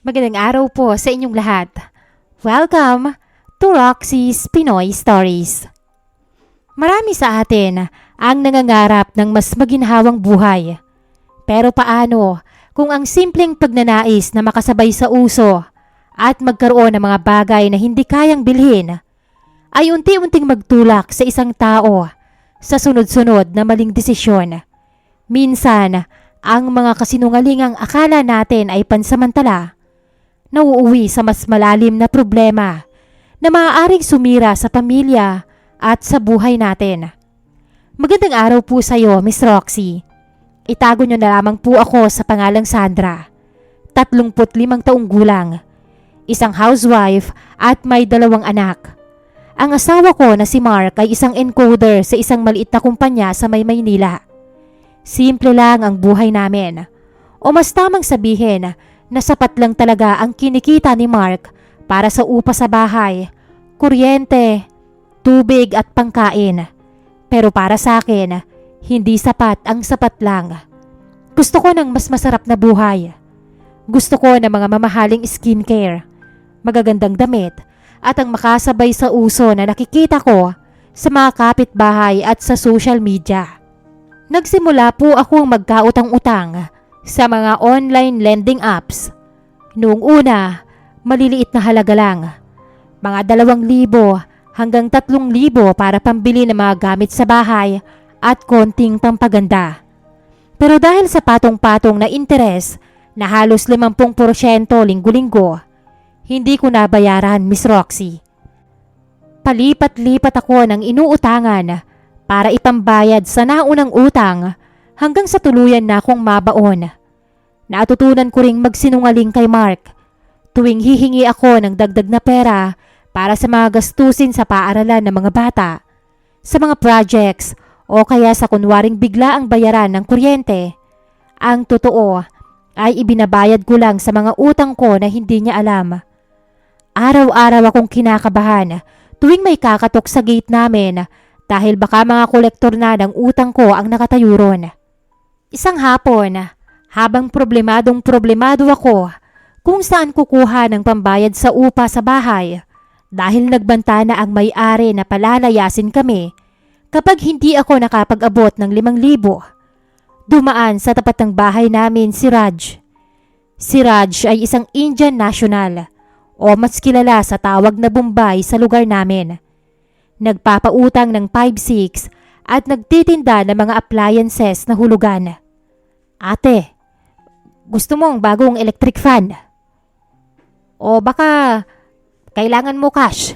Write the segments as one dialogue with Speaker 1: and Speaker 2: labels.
Speaker 1: Magandang araw po sa inyong lahat. Welcome to Roxy's Pinoy Stories. Marami sa atin ang nangangarap ng mas maginhawang buhay. Pero paano kung ang simpleng pagnanais na makasabay sa uso at magkaroon ng mga bagay na hindi kayang bilhin ay unti-unting magtulak sa isang tao sa sunod-sunod na maling desisyon? Minsan, ang mga kasinungalingang akala natin ay pansamantala nauuwi sa mas malalim na problema na maaaring sumira sa pamilya at sa buhay natin. Magandang araw po sa iyo, Miss Roxy. Itago niyo na lamang po ako sa pangalang Sandra. 35 taong gulang, isang housewife at may 2 anak. Ang asawa ko na si Mark ay isang encoder sa isang maliit na kumpanya sa Maynila. Simple lang ang buhay namin. O mas tamang sabihin na sapat lang talaga ang kinikita ni Mark para sa upa sa bahay, kuryente, tubig at pangkain. Pero para sa akin, hindi sapat ang sapat lang. Gusto ko ng mas masarap na buhay. Gusto ko ng mga mamahaling skincare, magagandang damit at ang makasabay sa uso na nakikita ko sa mga kapitbahay at sa social media. Nagsimula po akong magkautang-utang sa mga online lending apps. Noong una, maliliit na halaga lang. Mga 2,000 hanggang 3,000 para pambili ng mga gamit sa bahay at konting pampaganda. Pero dahil sa patong-patong na interes na halos 50% linggo-linggo, hindi ko nabayaran, Miss Roxy. Palipat-lipat ako ng inuutangan para ipambayad sa naunang utang hanggang sa tuluyan na akong mabaon. Natutunan ko ring magsinungaling kay Mark tuwing hihingi ako ng dagdag na pera para sa mga gastusin sa paaralan ng mga bata, sa mga projects o kaya sa kunwaring bigla ang bayaran ng kuryente. Ang totoo ay ibinabayad ko lang sa mga utang ko na hindi niya alam. Araw-araw akong kinakabahan tuwing may kakatok sa gate namin dahil baka mga kolektor na ng utang ko ang nakatayo ron. Isang hapon, habang problemado ako kung saan kukuha ng pambayad sa upa sa bahay dahil nagbanta na ang may-ari na palalayasin kami kapag hindi ako nakapag-abot ng 5,000, dumaan sa tapat ng bahay namin si Raj. Si Raj ay isang Indian national o mas kilala sa tawag na Bombay sa lugar namin. Nagpapautang ng 5-6 at nagtitinda ng mga appliances na hulugan. Ate, gusto mong bagong electric fan? O baka kailangan mo cash?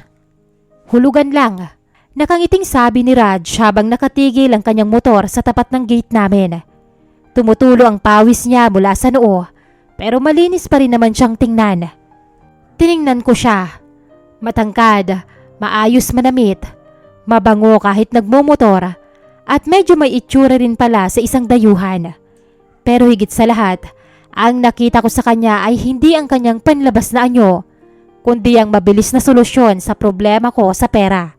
Speaker 1: Hulugan lang. Nakangiting sabi ni Raj habang nakatigil ang kanyang motor sa tapat ng gate namin. Tumutulo ang pawis niya mula sa noo pero malinis pa rin naman siyang tingnan. Tiningnan ko siya. Matangkad, maayos manamit, mabango kahit nagmomotor at medyo may itsura rin pala sa isang dayuhan. Pero higit sa lahat, ang nakita ko sa kanya ay hindi ang kanyang panlabas na anyo, kundi ang mabilis na solusyon sa problema ko sa pera.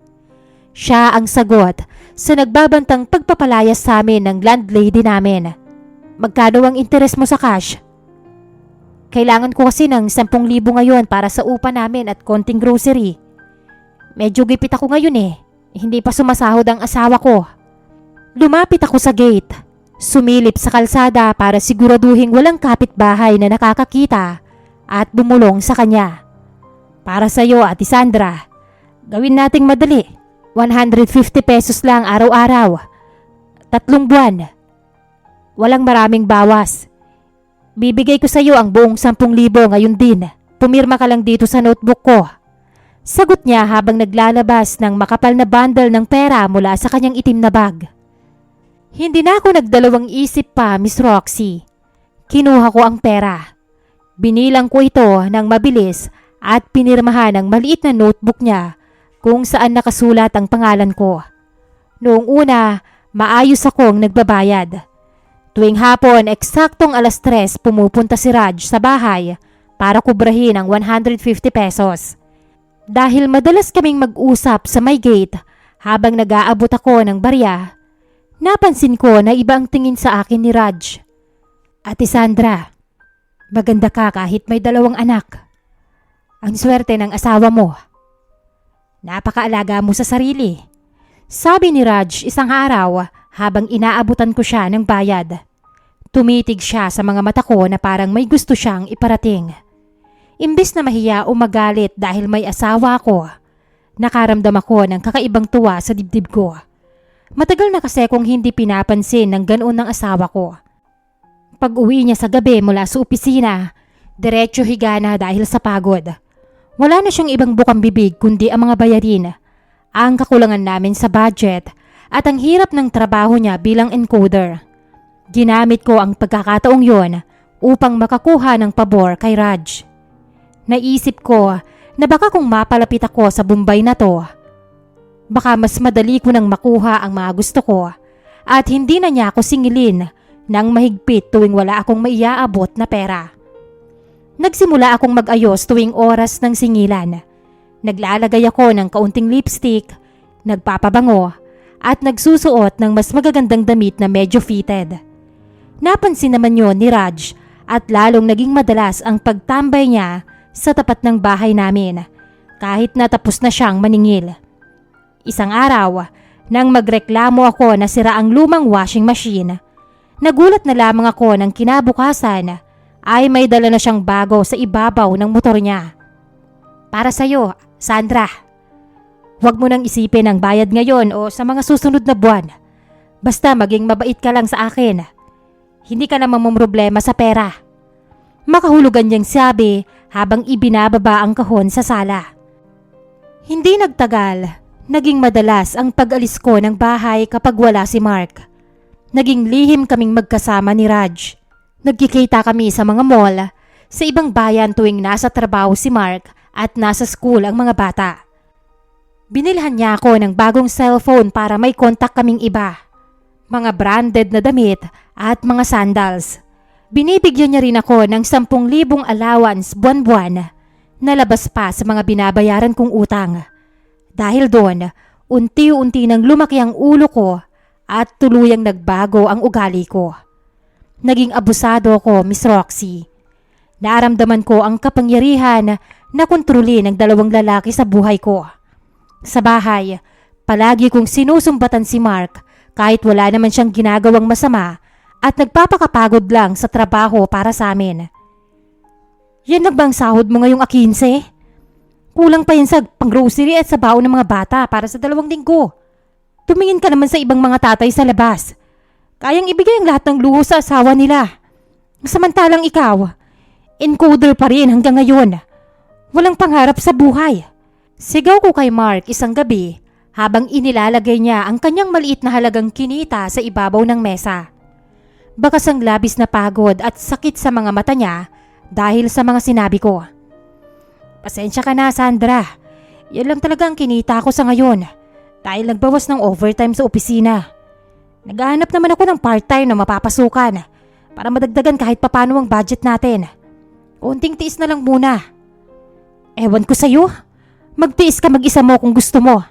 Speaker 1: Siya ang sagot sa nagbabantang pagpapalayas sa amin ng landlady namin. Magkano ang interes mo sa cash? Kailangan ko kasi ng 10,000 ngayon para sa upa namin at konting grocery. Medyo gipit ako ngayon Hindi pa sumasahod ang asawa ko. Lumapit ako sa gate. Sumilip sa kalsada para siguraduhin walang kapitbahay na nakakakita at bumulong sa kanya. Para sa iyo, Ate Sandra, gawin nating madali. 150 pesos lang araw-araw. 3 buwan. Walang maraming bawas. Bibigay ko sa iyo ang buong 10,000 ngayon din. Pumirma ka lang dito sa notebook ko. Sagot niya habang naglalabas ng makapal na bundle ng pera mula sa kanyang itim na bag. Hindi na ako nagdalawang isip pa, Miss Roxy. Kinuha ko ang pera. Binilang ko ito ng mabilis at pinirmahan ang maliit na notebook niya kung saan nakasulat ang pangalan ko. Noong una, maayos akong nagbabayad. Tuwing hapon, eksaktong 3:00 pumupunta si Raj sa bahay para kubrahin ang 150 pesos. Dahil madalas kaming mag-usap sa may gate habang nag-aabot ako ng barya, napansin ko na iba ang tingin sa akin ni Raj. Ate Sandra, Maganda ka kahit may 2 anak. Ang swerte ng asawa mo. Napakaalaga mo sa sarili. Sabi ni Raj isang araw habang inaabutan ko siya ng bayad. Tumitig siya sa mga mata ko na parang may gusto siyang iparating. Imbes na mahiya o magalit dahil may asawa ako, nakaramdam ako ng kakaibang tuwa sa dibdib ko. Matagal na kasi kung hindi pinapansin ng ganoon ng asawa ko. Pag uwi niya sa gabi mula sa opisina, diretso higa na dahil sa pagod. Wala na siyang ibang bukang bibig kundi ang mga bayarin, ang kakulangan namin sa budget at ang hirap ng trabaho niya bilang encoder. Ginamit ko ang pagkakataong yon upang makakuha ng pabor kay Raj. Naisip ko na baka kung mapalapit ako sa Bombay na to, baka mas madali ko nang makuha ang mga gusto ko at hindi na niya ako singilin ng mahigpit tuwing wala akong maiaabot na pera. Nagsimula akong mag-ayos tuwing oras ng singilan. Naglalagay ako ng kaunting lipstick, nagpapabango at nagsusuot ng mas magagandang damit na medyo fitted. Napansin naman yon ni Raj at lalong naging madalas ang pagtambay niya sa tapat ng bahay namin kahit natapos na siyang maningil. Isang araw, nang magreklamo ako na sira ang lumang washing machine, nagulat na lamang ako ng kinabukasan ay may dala na siyang bago sa ibabaw ng motor niya. Para sa'yo, Sandra. Huwag mo nang isipin ang bayad ngayon o sa mga susunod na buwan. Basta maging mabait ka lang sa akin. Hindi ka namang mamroblema sa pera. Makahulugan niyang sabi habang ibinababa ang kahon sa sala. Hindi nagtagal. Naging madalas ang pag-alis ko ng bahay kapag wala si Mark. Naging lihim kaming magkasama ni Raj. Nagkikita kami sa mga mall, sa ibang bayan tuwing nasa trabaho si Mark at nasa school ang mga bata. Binilhan niya ako ng bagong cellphone para may kontak kaming iba. Mga branded na damit at mga sandals. Binibigyan niya rin ako ng 10,000 allowance buwan-buwan na labas pa sa mga binabayaran kong utang. Dahil doon, unti-unti nang lumaki ang ulo ko at tuluyang nagbago ang ugali ko. Naging abusado ako, Miss Roxy. Naramdaman ko ang kapangyarihan na kontrolin ng 2 lalaki sa buhay ko. Sa bahay, palagi kong sinusumbatan si Mark kahit wala naman siyang ginagawang masama at nagpapakapagod lang sa trabaho para sa amin. Yan na bang sahod mo ngayong 15? Kulang pa yan sa pang-grocery at sa baon ng mga bata para sa 2 linggo. Tumingin ka naman sa ibang mga tatay sa labas. Kayang ibigay ang lahat ng luho sa asawa nila. Samantalang ikaw, encoder pa rin hanggang ngayon. Walang pangarap sa buhay. Sigaw ko kay Mark isang gabi habang inilalagay niya ang kanyang maliit na halagang kinita sa ibabaw ng mesa. Bakas ang labis na pagod at sakit sa mga mata niya dahil sa mga sinabi ko. Pasensya ka na, Sandra. Yan lang talaga ang kinita ko sa ngayon dahil nagbawas ng overtime sa opisina. Naghahanap naman ako ng part-time na mapapasukan para madagdagan kahit papano ang budget natin. Kunting tiis na lang muna. Ewan ko sa'yo. Magtiis ka mag-isa mo kung gusto mo.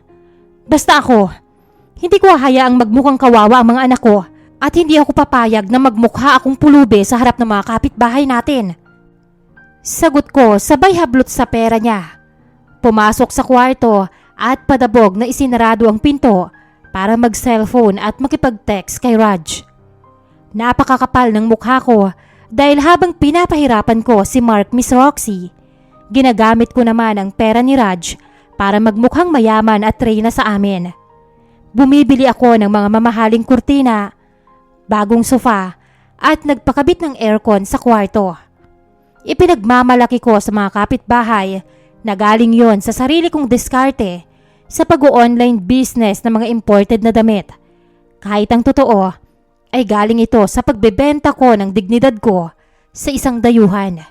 Speaker 1: Basta ako, hindi ko hahayaang magmukhang kawawa ang mga anak ko at hindi ako papayag na magmukha akong pulubi sa harap ng mga kapitbahay natin. Sagot ko sabay hablot sa pera niya. Pumasok sa kwarto at padabog na isinarado ang pinto para mag-cellphone at makipag-text kay Raj. Napakakapal ng mukha ko dahil habang pinapahirapan ko si Mark, Miss Roxy, ginagamit ko naman ang pera ni Raj para magmukhang mayaman at reyna sa amin. Bumibili ako ng mga mamahaling kurtina, bagong sofa at nagpakabit ng aircon sa kwarto. Ipinagmamalaki ko sa mga kapitbahay na galing yon sa sarili kong diskarte sa pag-online business ng mga imported na damit. Kahit ang totoo ay galing ito sa pagbebenta ko ng dignidad ko sa isang dayuhan.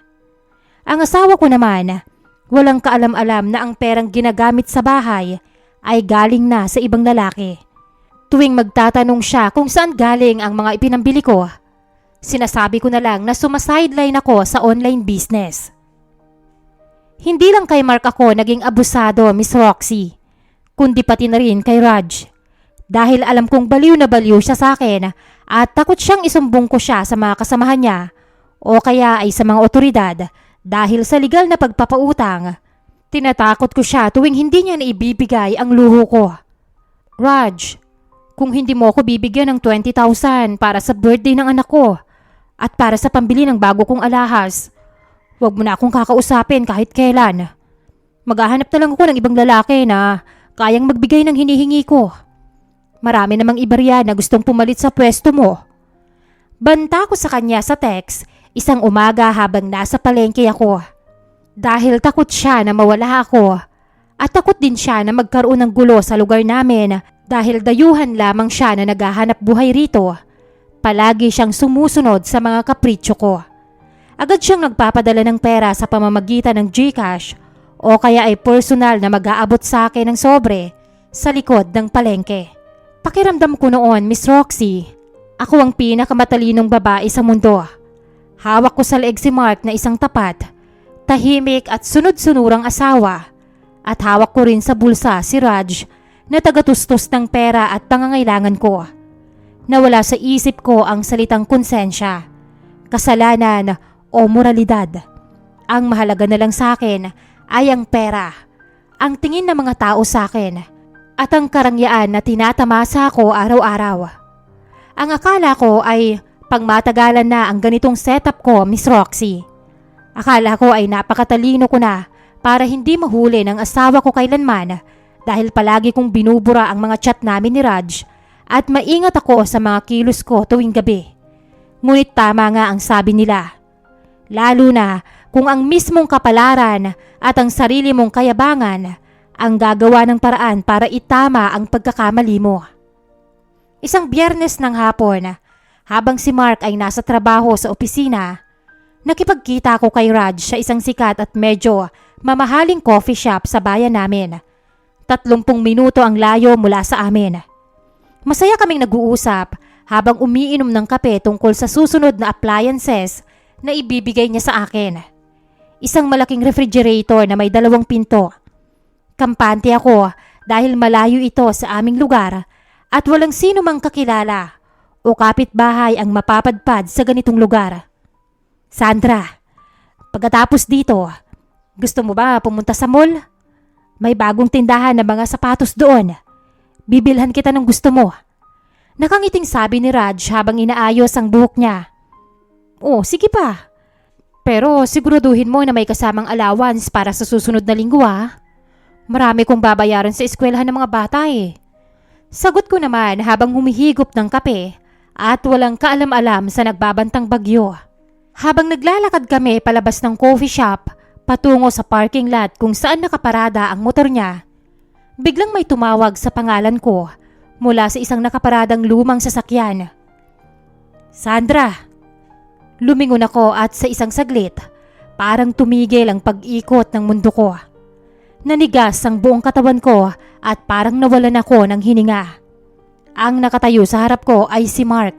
Speaker 1: Ang asawa ko naman, walang kaalam-alam na ang perang ginagamit sa bahay ay galing na sa ibang lalaki. Tuwing magtatanong siya kung saan galing ang mga ipinambili ko, sinasabi ko na lang na sumasideline ako sa online business. Hindi lang kay Mark ako naging abusado, Miss Roxy, kundi pati na rin kay Raj. Dahil alam kong baliw na baliw siya sa akin at takot siyang isumbong ko siya sa mga kasamahan niya o kaya ay sa mga otoridad dahil sa legal na pagpapautang. Tinatakot ko siya tuwing hindi niya naibibigay ang luho ko. Raj, kung hindi mo ako bibigyan ng 20,000 para sa birthday ng anak ko at para sa pambili ng bago kong alahas, huwag mo na akong kakausapin kahit kailan. Maghahanap na lang ako ng ibang lalaki na kayang magbigay ng hinihingi ko. Marami namang iba riyan na gustong pumalit sa pwesto mo. Banta ko sa kanya sa text isang umaga habang nasa palengke ako. Dahil takot siya na mawala ako at takot din siya na magkaroon ng gulo sa lugar namin dahil dayuhan lamang siya na naghahanap buhay rito. Palagi siyang sumusunod sa mga kapritsyo ko. Agad siyang nagpapadala ng pera sa pamamagitan ng GCash o kaya ay personal na mag-aabot sa akin ng sobre sa likod ng palengke. Pakiramdam ko noon, Miss Roxy, ako ang pinakamatalinong babae sa mundo. Hawak ko sa leeg si Mark na isang tapat, tahimik at sunod-sunurang asawa. At hawak ko rin sa bulsa si Raj na tagatustos ng pera at pangangailangan ko. Nawala sa isip ko ang salitang konsensya, kasalanan o moralidad. Ang mahalaga na lang sa akin ay ang pera, ang tingin ng mga tao sa akin at ang karangyaan na tinatamasa ko araw-araw. Ang akala ko ay pangmatagalan na ang ganitong setup ko, Miss Roxy. Akala ko ay napakatalino ko na para hindi mahuli ng asawa ko kailanman dahil palagi kong binubura ang mga chat namin ni Raj at maingat ako sa mga kilos ko tuwing gabi. Ngunit tama nga ang sabi nila. Lalo na kung ang mismong kapalaran at ang sarili mong kayabangan ang gagawa ng paraan para itama ang pagkakamali mo. Isang Biyernes ng hapon, habang si Mark ay nasa trabaho sa opisina, nakipagkita ako kay Raj sa isang sikat at medyo mamahaling coffee shop sa bayan namin. 30 minuto ang layo mula sa amin. Masaya kaming nag-uusap habang umiinom ng kape tungkol sa susunod na appliances na ibibigay niya sa akin. Isang malaking refrigerator na may 2 pinto. Kampante ako dahil malayo ito sa aming lugar at walang sino mang kakilala o kapitbahay ang mapapadpad sa ganitong lugar. Sandra, pagkatapos dito, gusto mo ba pumunta sa mall? May bagong tindahan ng mga sapatos doon. Bibilhan kita ng gusto mo. Nakangiting sabi ni Raj habang inaayos ang buhok niya. Oh, sige pa. Pero siguraduhin mo na may kasamang allowance para sa susunod na linggo ah. Marami kong babayaran sa eskwelahan ng mga bata eh. Sagot ko naman habang humihigop ng kape at walang kaalam-alam sa nagbabantang bagyo. Habang naglalakad kami palabas ng coffee shop patungo sa parking lot kung saan nakaparada ang motor niya, biglang may tumawag sa pangalan ko mula sa isang nakaparadang lumang sasakyan. Sandra! Lumingon ako at sa isang saglit, parang tumigil ang pag-ikot ng mundo ko. Nanigas ang buong katawan ko at parang nawalan ako ng hininga. Ang nakatayo sa harap ko ay si Mark,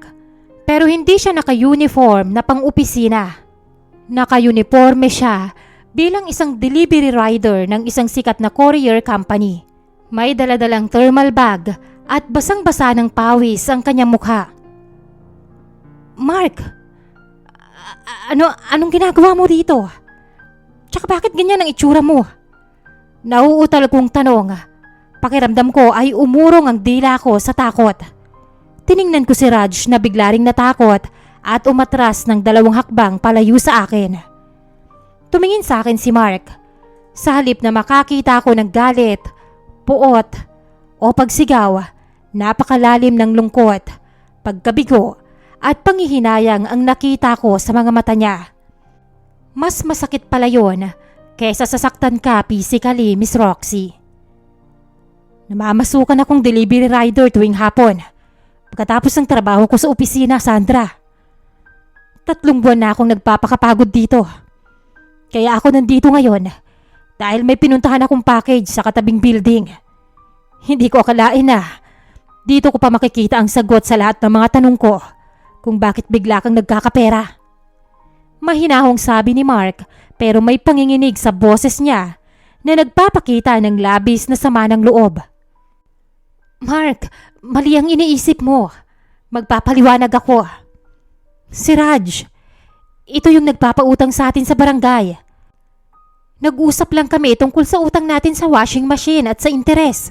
Speaker 1: pero hindi siya naka-uniform na pang-opisina. Naka-uniforme siya bilang isang delivery rider ng isang sikat na courier company. May daladalang thermal bag at basang-basa ng pawis ang kanyang mukha. Mark, anong ginagawa mo dito? Tsaka bakit ganyan ang itsura mo? Nauutal kong tanong. Pakiramdam ko ay umurong ang dila ko sa takot. Tiningnan ko si Raj na bigla ring natakot at umatras ng 2 hakbang palayo sa akin. Tumingin sa akin si Mark. Sa halip na makakita ko ng galit, puot o pagsigaw, napakalalim ng lungkot, pagkabigo at panghihinayang ang nakita ko sa mga mata niya. Mas masakit pala yun kesa sasaktan ka physically, Miss Roxy. Namamasukan akong delivery rider tuwing hapon pagkatapos ng trabaho ko sa opisina, Sandra. 3 buwan na akong nagpapakapagod dito. Kaya ako nandito ngayon dahil may pinuntahan akong package sa katabing building. Hindi ko akalain na dito ko pa makikita ang sagot sa lahat ng mga tanong ko kung bakit bigla kang nagkakapera. Mahinahong sabi ni Mark pero may panginginig sa boses niya na nagpapakita ng labis na sama ng loob. Mark, mali ang iniisip mo. Magpapaliwanag ako. Si Raj, Ito yung nagpapautang sa atin sa barangay. Nag-usap lang kami tungkol sa utang natin sa washing machine at sa interes.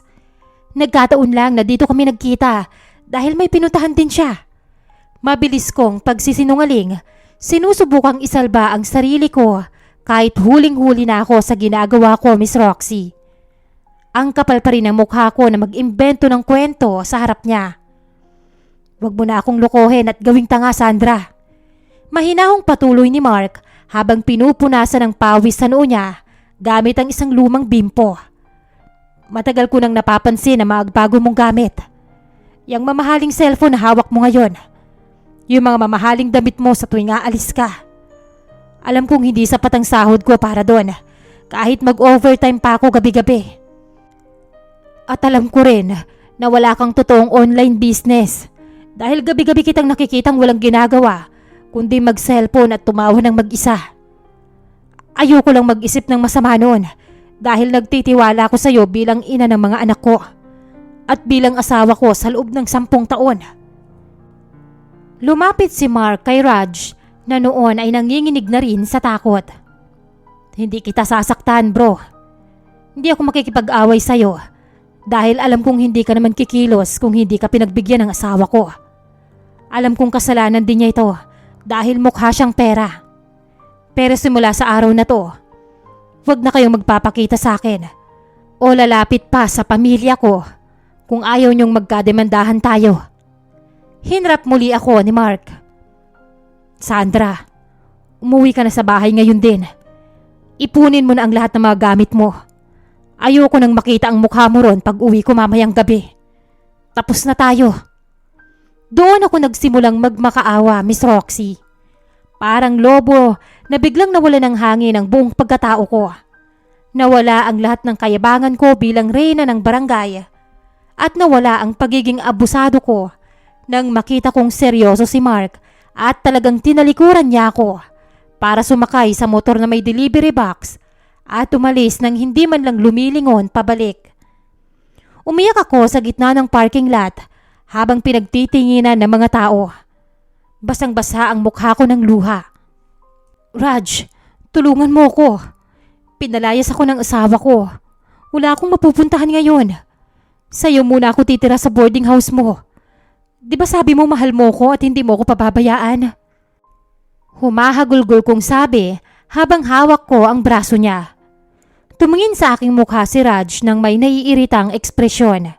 Speaker 1: Nagkataon lang na dito kami nagkita dahil may pinuntahan din siya. Mabilis kong pagsisinungaling, sinusubukang isalba ang sarili ko kahit huling-huli na ako sa ginagawa ko, Miss Roxy. Ang kapal pa rin ang mukha ko na mag-imbento ng kwento sa harap niya. Huwag mo na akong lokohin at gawing tanga, Sandra. Mahinahong patuloy ni Mark habang pinupunasan ng pawis sa noo niya gamit ang isang lumang bimpo. Matagal ko nang napapansin na magbago mong gamit. Yang mamahaling cellphone na hawak mo ngayon. Yung mga mamahaling damit mo sa tuwing aalis ka. Alam kong hindi sapat ang sahod ko para doon, kahit mag-overtime pa ako gabi-gabi. At alam ko rin na wala kang totoong online business dahil gabi-gabi kitang nakikitang walang ginagawa kundi mag-cellphone at tumawa ng mag-isa. Ayoko lang mag-isip ng masama noon dahil nagtitiwala ako sa iyo bilang ina ng mga anak ko at bilang asawa ko sa loob ng 10 taon. Lumapit si Mark kay Raj na noon ay nanginginig na rin sa takot. Hindi kita sasaktan, bro. Hindi ako makikipag-away sa iyo dahil alam kong hindi ka naman kikilos kung hindi ka pinagbigyan ng asawa ko. Alam kong kasalanan din niya ito dahil mukha siyang pera. Pero simula sa araw na to, huwag na kayong magpapakita sa akin o lalapit pa sa pamilya ko kung ayaw niyong magkademandahan tayo. Hinrap muli ako ni Mark. Sandra, umuwi ka na sa bahay ngayon din. Ipunin mo na ang lahat ng mga gamit mo. Ayoko nang makita ang mukha mo ron pag uwi ko mamayang gabi. Tapos na tayo. Doon ako nagsimulang magmakaawa, Miss Roxy. Parang lobo na biglang nawala ng hangin ang buong pagkatao ko. Nawala ang lahat ng kayabangan ko bilang reyna ng barangay. At nawala ang pagiging abusado ko nang makita kong seryoso si Mark at talagang tinalikuran niya ako para sumakay sa motor na may delivery box at umalis nang hindi man lang lumilingon pabalik. Umiyak ako sa gitna ng parking lot habang pinagtitinginan ng mga tao. Basang-basa ang mukha ko ng luha. Raj, tulungan mo ko. Pinalayas ako ng asawa ko. Wala akong mapupuntahan ngayon. Sa'yo muna ako titira sa boarding house mo. Di ba sabi mo mahal mo ko at hindi mo ko pababayaan? Humahagulgol kong sabi habang hawak ko ang braso niya. Tumingin sa aking mukha si Raj nang may naiiritang ekspresyon.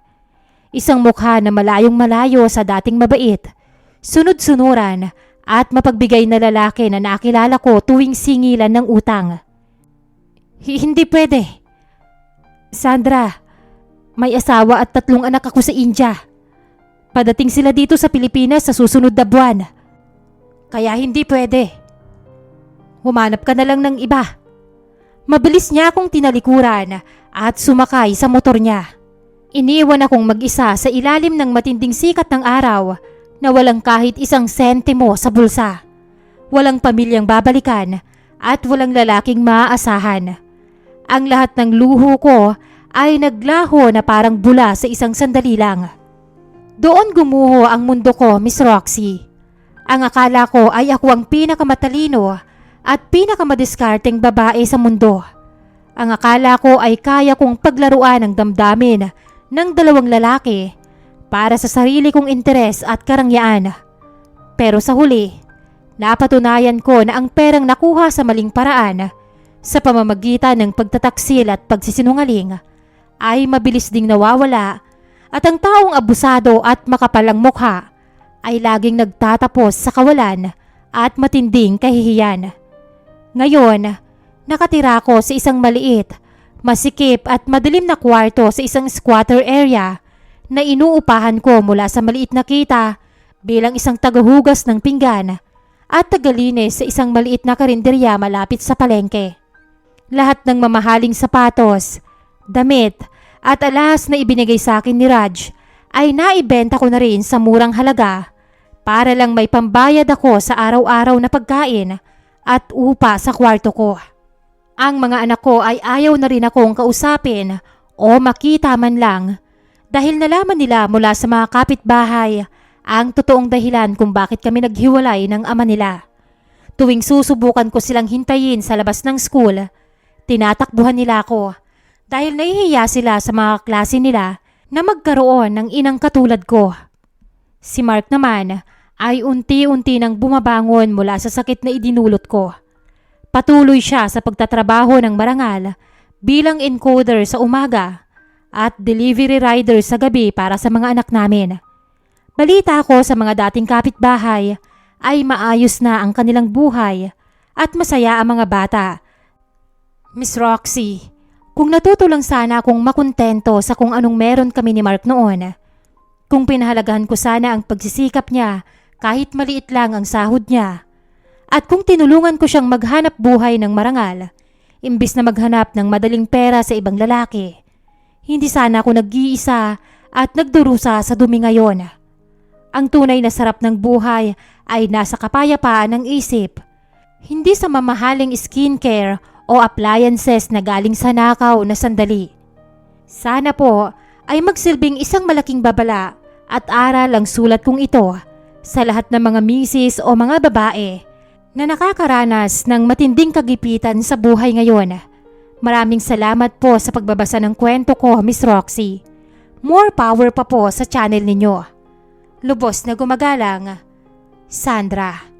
Speaker 1: Isang mukha na malayong malayo sa dating mabait, sunod-sunuran at mapagbigay na lalaki na nakilala ko tuwing singilan ng utang. Hindi pwede. Sandra, may asawa at 3 anak ako sa India. Padating sila dito sa Pilipinas sa susunod na buwan. Kaya hindi pwede. Humanap ka na lang ng iba. Mabilis niya akong tinalikuran at sumakay sa motor niya. Iniwan akong mag-isa sa ilalim ng matinding sikat ng araw na walang kahit isang sentimo sa bulsa. Walang pamilyang babalikan at walang lalaking maaasahan. Ang lahat ng luho ko ay naglaho na parang bula sa isang sandali lang. Doon gumuho ang mundo ko, Miss Roxy. Ang akala ko ay ako ang pinakamatalino at pinakamadiskarteng babae sa mundo. Ang akala ko ay kaya kong paglaruan ng damdamin ng 2 lalaki para sa sarili kong interes at karangyaan. Pero sa huli, napatunayan ko na ang perang nakuha sa maling paraan sa pamamagitan ng pagtataksil at pagsisinungaling ay mabilis ding nawawala at ang taong abusado at makapalang mukha ay laging nagtatapos sa kawalan at matinding kahihiyan. Ngayon, nakatira ko sa isang maliit, masikip at madilim na kwarto sa isang squatter area na inuupahan ko mula sa maliit na kita bilang isang tagahugas ng pinggan at tagalinis sa isang maliit na karinderya malapit sa palengke. Lahat ng mamahaling sapatos, damit at alas na ibinigay sa akin ni Raj ay naibenta ko na rin sa murang halaga para lang may pambayad ako sa araw-araw na pagkain at upa sa kwarto ko. Ang mga anak ko ay ayaw na rin akong kausapin o makita man lang dahil nalaman nila mula sa mga kapitbahay ang totoong dahilan kung bakit kami naghiwalay ng ama nila. Tuwing susubukan ko silang hintayin sa labas ng school, tinatakbuhan nila ako dahil nahihiya sila sa mga klase nila na magkaroon ng inang katulad ko. Si Mark naman ay unti-unti nang bumabangon mula sa sakit na idinulot ko. Patuloy siya sa pagtatrabaho ng marangal bilang encoder sa umaga at delivery rider sa gabi para sa mga anak namin. Balita ko sa mga dating kapitbahay ay maayos na ang kanilang buhay at masaya ang mga bata. Miss Roxy, kung natuto lang sana akong makontento sa kung anong meron kami ni Mark noon. Kung pinahalagahan ko sana ang pagsisikap niya kahit maliit lang ang sahod niya. At kung tinulungan ko siyang maghanap buhay ng marangal, imbis na maghanap ng madaling pera sa ibang lalaki, hindi sana ako nag-iisa at nagdurusa sa dumi ngayon. Ang tunay na sarap ng buhay ay nasa kapayapaan ng isip, hindi sa mamahaling skincare o appliances na galing sa nakaw na sandali. Sana po ay magsilbing isang malaking babala at aral ang sulat kong ito sa lahat ng mga misis o mga babae na nakakaranas ng matinding kagipitan sa buhay ngayon. Maraming salamat po sa pagbabasa ng kwento ko, Miss Roxy. More power pa po sa channel ninyo. Lubos na gumagalang, Sandra.